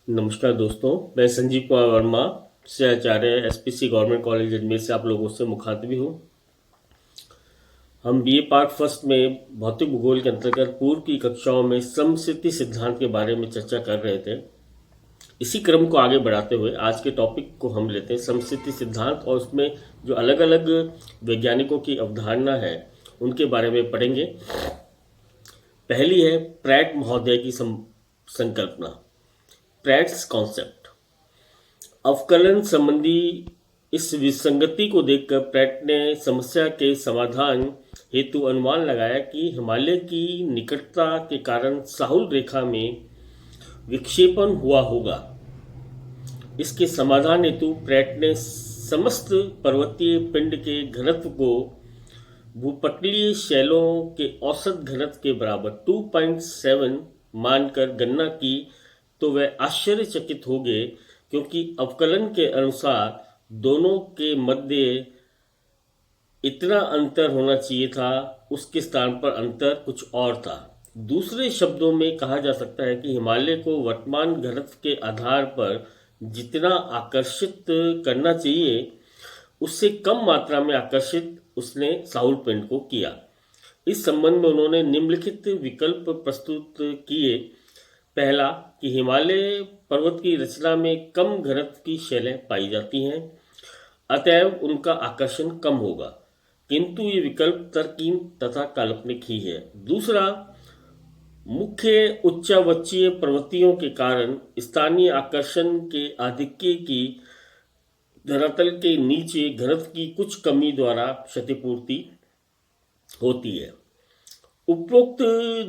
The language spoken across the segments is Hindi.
नमस्कार दोस्तों, मैं संजीव कुमार वर्मा से आचार्य एसपीसी गवर्नमेंट कॉलेज अजमेर से आप लोगों से मुखातिब हूँ। हम बीए पार्ट फर्स्ट में भौतिक भूगोल के अंतर्गत पूर्व की कक्षाओं में समस्थिति सिद्धांत के बारे में चर्चा कर रहे थे। इसी क्रम को आगे बढ़ाते हुए आज के टॉपिक को हम लेते हैं समस्थिति सिद्धांत, और उसमें जो अलग अलग वैज्ञानिकों की अवधारणा है उनके बारे में पढ़ेंगे। पहली है प्रैट महोदय की संकल्पना, प्रैट्स कॉन्सेप्ट। अवकलन संबंधी इस विसंगति को देखकर प्रैट ने समस्या के समाधान हेतु अनुमान लगाया कि हिमालय की निकटता के कारण साहुल रेखा में विक्षेपण हुआ होगा। इसके समाधान हेतु प्रैट ने समस्त पर्वतीय पिंड के घनत्व को भूपटलीय शैलों के औसत घनत्व के बराबर 2.7 मानकर गणना की, तो वह आश्चर्यचकित हो गए क्योंकि अवकलन के अनुसार दोनों के मध्य इतना अंतर होना चाहिए था, उसके स्थान पर अंतर कुछ और था। दूसरे शब्दों में कहा जा सकता है कि हिमालय को वर्तमान घनत्व के आधार पर जितना आकर्षित करना चाहिए उससे कम मात्रा में आकर्षित उसने साहुल पिंड को किया। इस संबंध में उन्होंने निम्नलिखित विकल्प प्रस्तुत किए। पहला, कि हिमालय पर्वत की रचना में कम घनत्व की शैलें पाई जाती हैं, अतएव उनका आकर्षण कम होगा, किंतु ये विकल्प तर्कहीन तथा काल्पनिक ही है। दूसरा, मुख्य उच्चावचीय प्रवृत्तियों के कारण स्थानीय आकर्षण के आधिक्य की धरातल के नीचे घनत्व की कुछ कमी द्वारा क्षतिपूर्ति होती है। उपरोक्त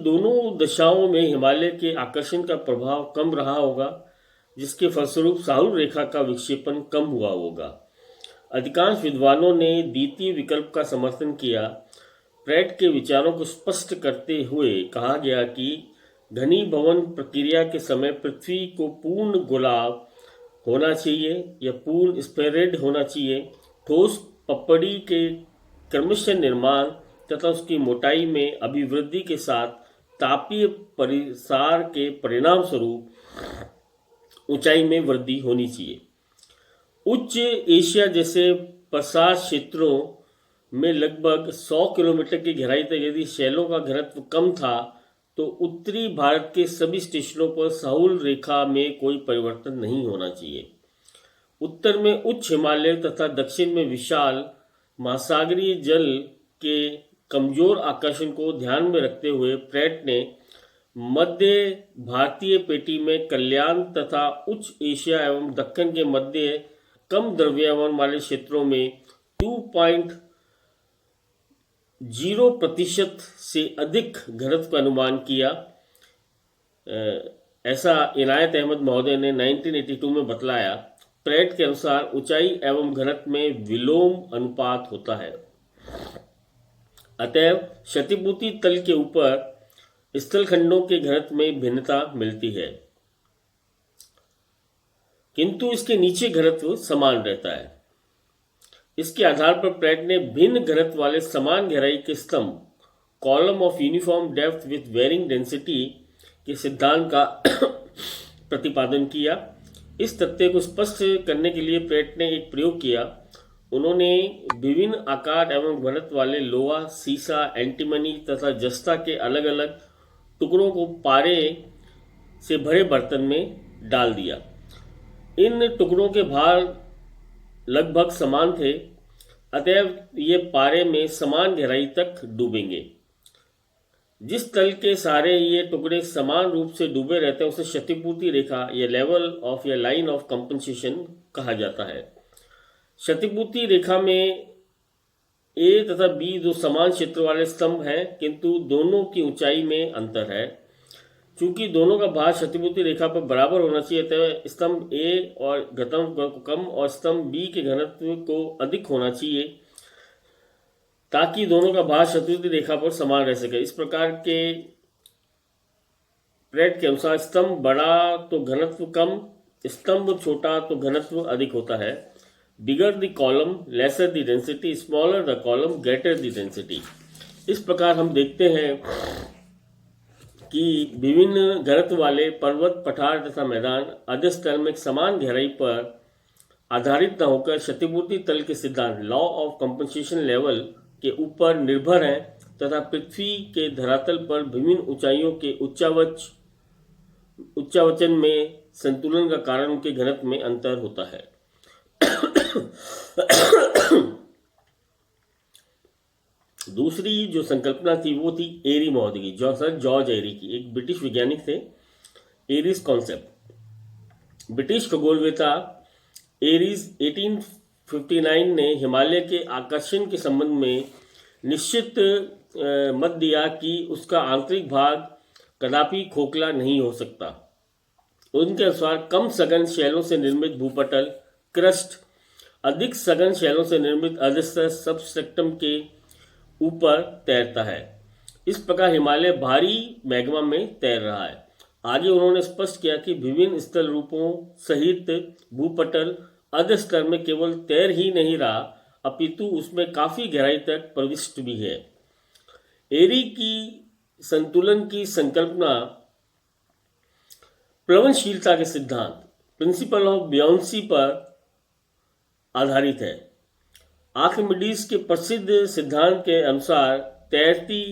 दोनों दशाओं में हिमालय के आकर्षण का प्रभाव कम रहा होगा, जिसके फलस्वरूप साहुल रेखा का विक्षेपण कम हुआ होगा। अधिकांश विद्वानों ने द्वितीय विकल्प का समर्थन किया। प्रैट के विचारों को स्पष्ट करते हुए कहा गया कि घनीभवन प्रक्रिया के समय पृथ्वी को पूर्ण गोलाव होना चाहिए या पूर्ण स्फेरॉइड होना चाहिए। ठोस पपड़ी के क्रमशः निर्माण तथा उसकी मोटाई में अभिवृद्धि के साथ तापीय परिसार के परिणाम स्वरूप ऊंचाई में वृद्धि होनी चाहिए। उच्च एशिया जैसे प्रसार क्षेत्रों में लगभग 100 किलोमीटर की गहराई तक यदि शैलों का घनत्व कम था, तो उत्तरी भारत के सभी स्टेशनों पर साहुल रेखा में कोई परिवर्तन नहीं होना चाहिए। उत्तर में उच्च हिमालय तथा दक्षिण में विशाल महासागरीय जल के कमजोर आकर्षण को ध्यान में रखते हुए प्रैट ने मध्य भारतीय पेटी में कल्याण तथा उच्च एशिया एवं दक्षिण के मध्य कम द्रव्यमान वाले क्षेत्रों में 2.0% से अधिक घनत्व का अनुमान किया। ऐसा इनायत अहमद महोदय ने 1982 में बतलाया। प्रैट के अनुसार ऊंचाई एवं घनत्व में विलोम अनुपात होता है, अतएव क्षतिपूर्ति तल के ऊपर स्थलखंडों के घनत्व में भिन्नता मिलती है, किंतु इसके नीचे घनत्व समान रहता है। इसके आधार पर प्रैट ने भिन्न घनत्व वाले समान गहराई के स्तंभ, column of uniform depth with varying density के सिद्धांत का प्रतिपादन किया। इस तथ्य को स्पष्ट करने के लिए प्रैट ने एक प्रयोग किया। उन्होंने विभिन्न आकार एवं घनत्व वाले लोहा, सीसा, एंटीमनी तथा जस्ता के अलग अलग टुकड़ों को पारे से भरे बर्तन में डाल दिया। इन टुकड़ों के भार लगभग समान थे, अतएव ये पारे में समान गहराई तक डूबेंगे। जिस तल के सारे ये टुकड़े समान रूप से डूबे रहते हैं उसे क्षतिपूर्ति रेखा या लेवल ऑफ या लाइन ऑफ कंपनसेशन कहा जाता है। क्षतिपूर्ति रेखा में ए तथा बी दो समान क्षेत्र वाले स्तंभ हैं, किंतु दोनों की ऊंचाई में अंतर है। चूंकि दोनों का भार क्षतिपूर्ति रेखा पर बराबर होना चाहिए, तो स्तंभ ए और घनत्व को कम और स्तंभ बी के घनत्व को अधिक होना चाहिए, ताकि दोनों का भार क्षतिपूर्ति रेखा पर समान रह सके। इस प्रकार के प्रैट के अनुसार स्तंभ बड़ा तो घनत्व कम, स्तंभ छोटा तो घनत्व अधिक होता है। Bigger the column lesser the density, smaller the column greater the density. इस प्रकार हम देखते हैं कि विभिन्न घनत्व वाले पर्वत, पठार तथा मैदान अध्यस्थ तल में एक समान गहराई पर आधारित न होकर क्षतिपूर्ति तल के सिद्धांत लॉ ऑफ कंपनसेशन लेवल के ऊपर निर्भर हैं तथा पृथ्वी के धरातल पर विभिन्न ऊंचाइयों के उच्चावचन में संतुलन का कारण उनके घनत्व में अंतर होता है। दूसरी जो संकल्पना थी वो थी एरी महोदय की, जॉर्ज एरी की, एक ब्रिटिश वैज्ञानिक थे। Aries concept. ब्रिटिश खगोलवेता एरीज 1859 ने हिमालय के आकर्षण के संबंध में निश्चित मत दिया कि उसका आंतरिक भाग कदापि खोखला नहीं हो सकता। उनके अनुसार कम सघन शैलों से निर्मित भूपटल क्रस्ट अधिक सघन शैलों से निर्मित अधस्तर सबस्ट्रैक्टम के ऊपर तैरता है। इस प्रकार हिमालय भारी मैग्मा में तैर रहा है। आगे उन्होंने स्पष्ट किया कि विभिन्न स्थल रूपों सहित भूपटल अधस्तर में केवल तैर ही नहीं रहा अपितु उसमें काफी गहराई तक प्रविष्ट भी है। एरी की संतुलन की संकल्पना प्लवनशीलता के सिद्धांत प्रिंसिपल ऑफ ब्योंसी पर आधारित है। आर्किमिडीज के प्रसिद्ध सिद्धांत के अनुसार तैरती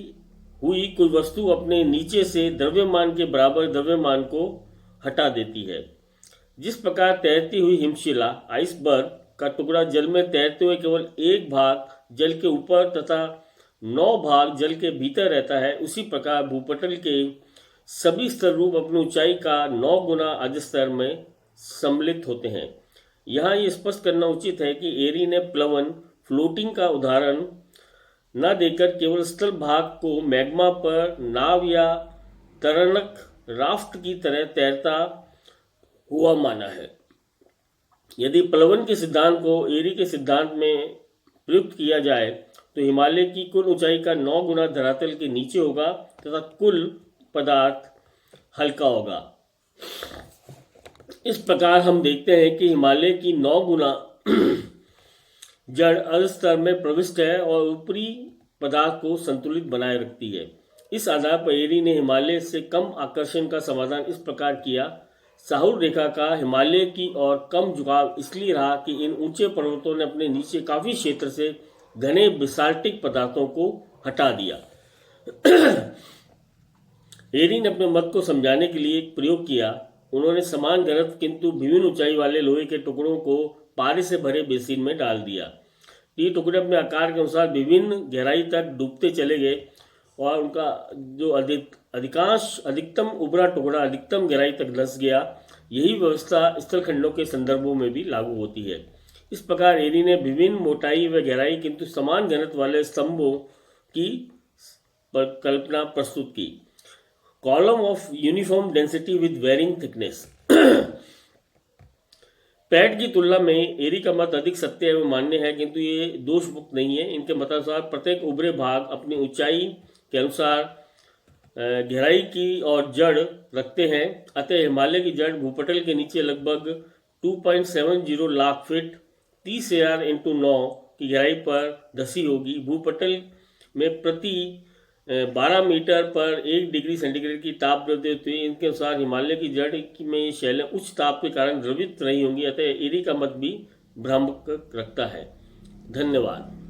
हुई कोई वस्तु अपने नीचे से द्रव्यमान के बराबर द्रव्यमान को हटा देती है। जिस प्रकार तैरती हुई हिमशिला आइसबर्ग का टुकड़ा जल में तैरते हुए केवल एक भाग जल के ऊपर तथा 9 भाग जल के भीतर रहता है, उसी प्रकार भूपटल के सभी स्तर रूप अपनी ऊंचाई का 9 गुना अधस्तर में सम्मिलित होते हैं। यहाँ ये स्पष्ट करना उचित है कि एरी ने प्लवन फ्लोटिंग का उदाहरण न देकर केवल स्थल भाग को मैग्मा पर नाव या तरणक राफ्ट की तरह तैरता हुआ माना है। यदि प्लवन के सिद्धांत को एरी के सिद्धांत में प्रयुक्त किया जाए तो हिमालय की कुल ऊंचाई का 9 गुना धरातल के नीचे होगा तथा कुल पदार्थ हल्का होगा। इस प्रकार हम देखते हैं कि हिमालय की 9 गुना जड़ अधस्तर में प्रविष्ट है और ऊपरी पदार्थ को संतुलित बनाए रखती है। इस आधार पर एरी ने हिमालय से कम आकर्षण का समाधान इस प्रकार किया। साहुल रेखा का हिमालय की ओर कम झुकाव इसलिए रहा कि इन ऊंचे पर्वतों ने अपने नीचे काफी क्षेत्र से घने बेसाल्टिक पदार्थों को हटा दिया। एरी ने अपने मत को समझाने के लिए एक प्रयोग किया। उन्होंने समान घनत्व किंतु विभिन्न ऊंचाई वाले लोहे के टुकड़ों को पारे से भरे बेसिन में डाल दिया। ये टुकड़े अपने आकार के अनुसार विभिन्न गहराई तक डूबते चले गए और उनका जो अधिकतम उभरा टुकड़ा अधिकतम गहराई तक धंस गया। यही व्यवस्था स्थलखंडों के संदर्भों में भी लागू होती है। इस प्रकार एरी ने विभिन्न मोटाई व गहराई किंतु समान घनत्व वाले स्तंभों की कल्पना प्रस्तुत की। Column of uniform density with varying thickness. पैट की तुलना में एरी का मत अधिक सत्य एवं मान्य है किंतु ये दोष मुक्त नहीं है। इनके मतानुसार प्रत्येक उभरे भाग अपनी ऊंचाई के अनुसार गहराई की और जड़ रखते हैं। अतः हिमालय की जड़ भूपटल के नीचे लगभग 2.70 लाख फीट 30 AR × 9 की गहराई पर धसी होगी। भूपटल में प्रति 12 मीटर पर 1 डिग्री सेंटीग्रेड की ताप वृद्धि होती है। इनके अनुसार हिमालय की जड़ में शैलें उच्च ताप के कारण द्रवित नहीं होंगी। अतः एरी का मत भी भ्रामक रखता है। धन्यवाद।